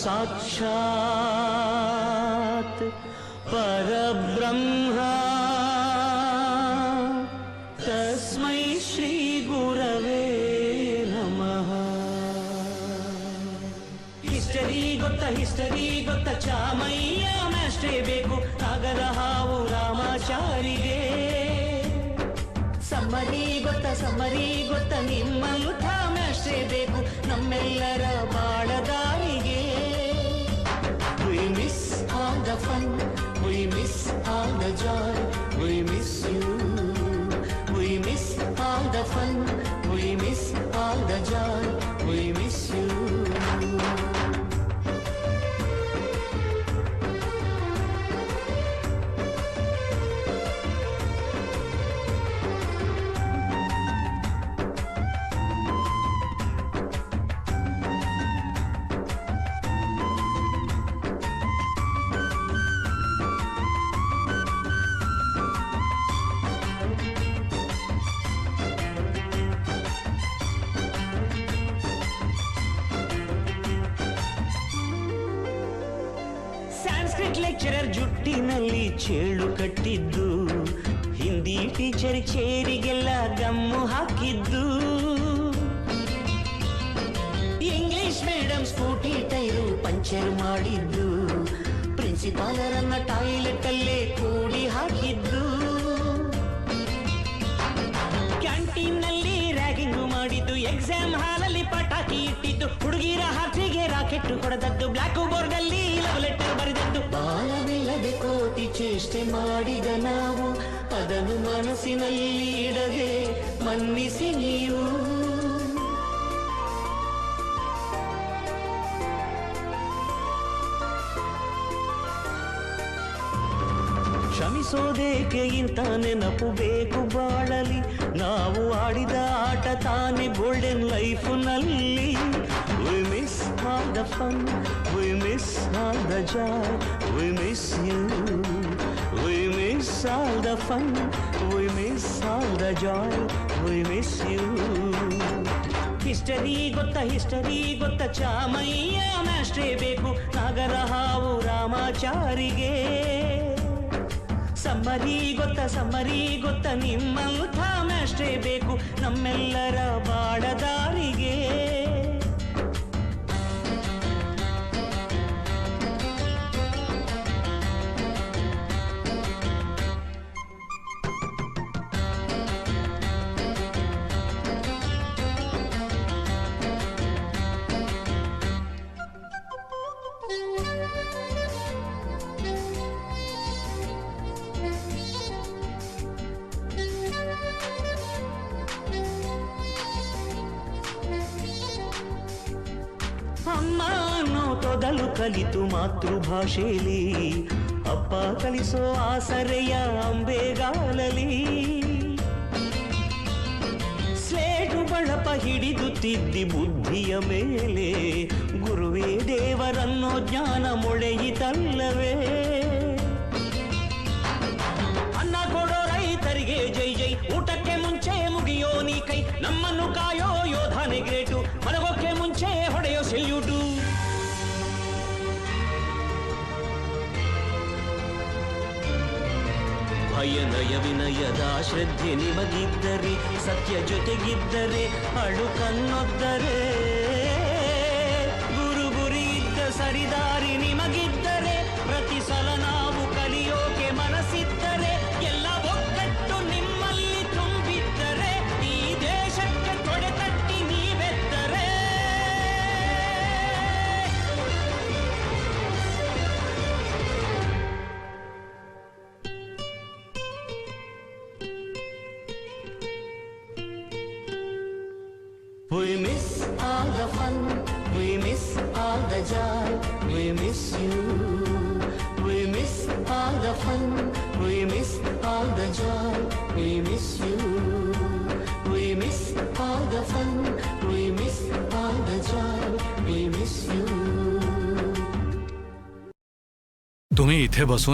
साक्षात् परब्रह्म तस्मै श्री गुरवे नमः। ಹಿಸ್ಟರಿ ಗೊತ್ತ ಚಾಮಯ್ಯ ಮಾಸ್ಟ್ರೇ ಬೇಕು ನಾಗರ ಹಾವು ರಾಮಾಚಾರಿಗೆ. ಸಮ್ಮರಿ ಗೊತ್ತ ನಿಮ್ಮಂಥ ಮಾಸ್ಟ್ರೇ ಬೇಕು ನಮ್ಮೆಲ್ಲರ ಬಾಳದಾರಿಗೆ. We miss all the fun, we miss all the joy, we miss you. We miss all the fun, we miss all the joy, we miss you. ಸಂಸ್ಕೃತ ಲೆಕ್ಚರರ್ ಜುಟ್ಟಿನಲ್ಲಿ ಚೇಳು ಕಟ್ಟಿದ್ದು, ಹಿಂದಿ ಟೀಚರ್ ಚೇರಿಗೆಲ್ಲ ಗಮ್ಮು ಹಾಕಿದ್ದು, English madam scooty tyre puncture ಮಾಡಿದ್ದು, ಪ್ರಿನ್ಸಿಪಾಲರನ್ನ toilet ಅಲ್ಲೇ ಕೂಡಿ ಹಾಕಿದ್ದು, ಕ್ಯಾಂಟೀನ್ ನಲ್ಲಿ ರ್ಯಾಗಿಂಗ್ ಮಾಡಿದ್ದು, ಎಕ್ಸಾಮ್ ಹಾಲಲ್ಲಿ ಪಟಾಕಿ ಇಟ್ಟಿದ್ದು, ಹುಡುಗಿರ ಹಾರ್ಟಿಗೆ ರಾಕೆಟ್ ಹೊಡೆದದ್ದು, ಬ್ಲಾಕ್ ಬೋರ್ಡ್ ಅಲ್ಲಿ ಲವ್ ಲೆಟರ್ ಬರೆದದ್ದು. ಬಾಲವಿಲ್ಲದೆ ಕೋಟಿ ಚೇಷ್ಟೆ ಮಾಡಿದ ನಾವು ಅದನ್ನು ಮನಸ್ಸಿನಲ್ಲಿ ಇಡದೆ ಮನ್ನಿಸಿ ನೀವು. ಕ್ಷಮಿಸೋದೇಕೆ ಇಂಥ ನೆನಪು ಬೇಕು ಬಾಳಲಿ, ನಾವು ಆಡಿದ ಆಟ ತಾನೇ ಗೋಲ್ಡನ್ ಲೈಫ್ ನಲ್ಲಿ. We miss all the fun, we miss all the joy, we miss you. We miss all the fun, we miss all the joy, we miss you. History ಗೊತ್ತ ಚಾಮಯ್ಯ ಮಾಸ್ಟ್ರೇ ಬೇಕು ನಾಗರ ಹಾವು ರಾಮಾಚಾರಿಗೆ. ಸಮ್ಮರಿ ಗೊತ್ತ ನಿಮ್ಮಂಥ ಮಾಸ್ಟ್ರೇ ಬೇಕು ನಮ್ಮೆಲ್ಲರ ಬಾಳದಾರಿಗೆ. ಅಮ್ಮ ಅನ್ನೋ ತೊದಲು ಕಲಿತು ಮಾತೃಭಾಷೆಯಲ್ಲಿ, ಅಪ್ಪ ಕಲಿಸೋ ಆಸರೆಯ ಅಂಬೆಗಾಲಲಿ, ಸ್ಲೇಟು ಬಳಪ ಹಿಡಿದು ತಿದ್ದಿ ಬುದ್ಧಿಯ ಮೇಲೆ, ಗುರುವೇ ದೇವರನ್ನೋ ಜ್ಞಾನ ಮೊಳೆಯಿತಲ್ಲವೇ. ಅನ್ನ ಕೊಡೋ ರೈತರಿಗೆ ಜೈ ಜೈ, ಊಟಕ್ಕೆ ಮುಂಚೆ ಮುಗಿಯೋ ನೀ ಕೈ, ನಮ್ಮನ್ನು ಕಾಯೋ ಯೋಧನೆ ಗ್ರೇಟು, ಮಲಗೋಕೆ ಮುಂಚೆ ಹೊಡೆಯೋ ಸೆಲ್ಯೂಟು. ಭಯ ನಯ ವಿನಯದ ಶ್ರದ್ಧೆ ನಿಮಗಿದ್ದರೆ, ಸತ್ಯ ಜೊತೆಗಿದ್ದರೆ, ಅಳು ಕಣ್ಣೊದ್ದರೆ, ಗುರು ಗುರಿ ಇದ್ದ ಸರಿದಾರಿ ನಿಮಗಿದ್ದರೆ, ಪ್ರತಿ ಸಲ ನಾವು ಕಲಿಯೋಕೆ ಮನಸ್ಸಿದ್ದರೆ, ಎಲ್ಲ ಒಗ್ಗಟ್ಟು ನಿಮ್ಮಲ್ಲಿ ತುಂಬಿದ್ದರೆ, ಈ ದೇಶಕ್ಕೆ ತೊಡೆ ತಟ್ಟಿ ನೀವೆದ್ದರೆ. We miss all the fun, we miss all the joy, we miss you. We miss all the fun, we miss all the joy, we miss you. We miss all the fun, we miss all the joy, we miss you. तुम्ही इथे बसून